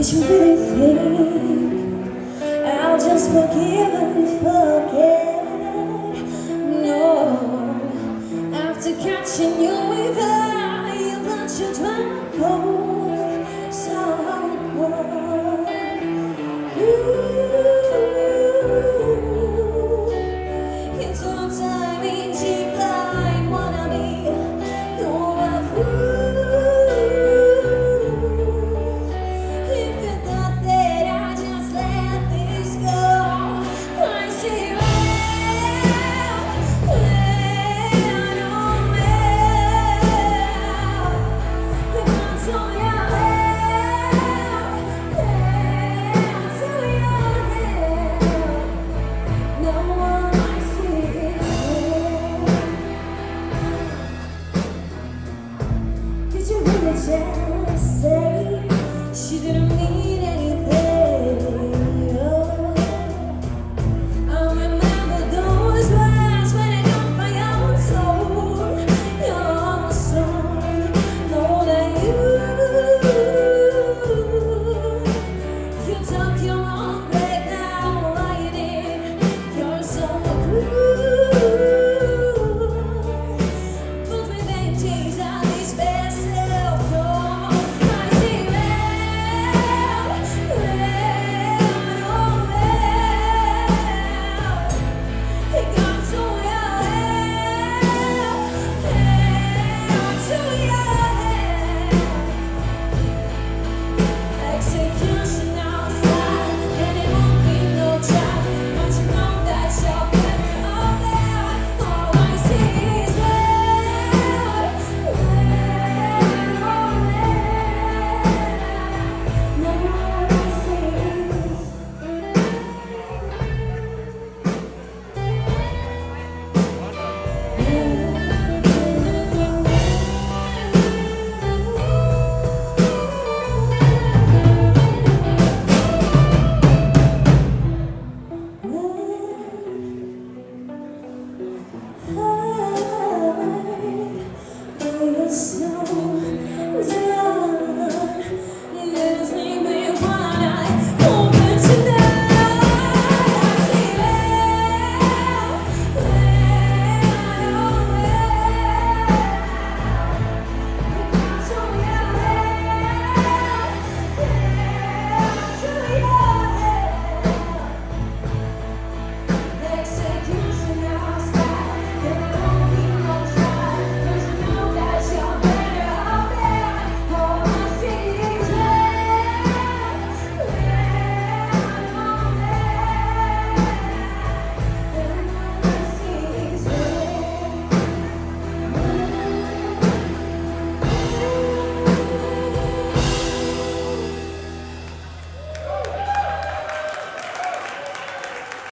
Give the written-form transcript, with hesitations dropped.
Did you really think I'll just forgive and forget? No, after catching you with her, you let your drum cold, so cold. You don't tie me deep like wanna be. You're a fool. If you thought that I just let this go, I see red on me. The guns on your head, hands on your head. No one I see is red. Did you really just say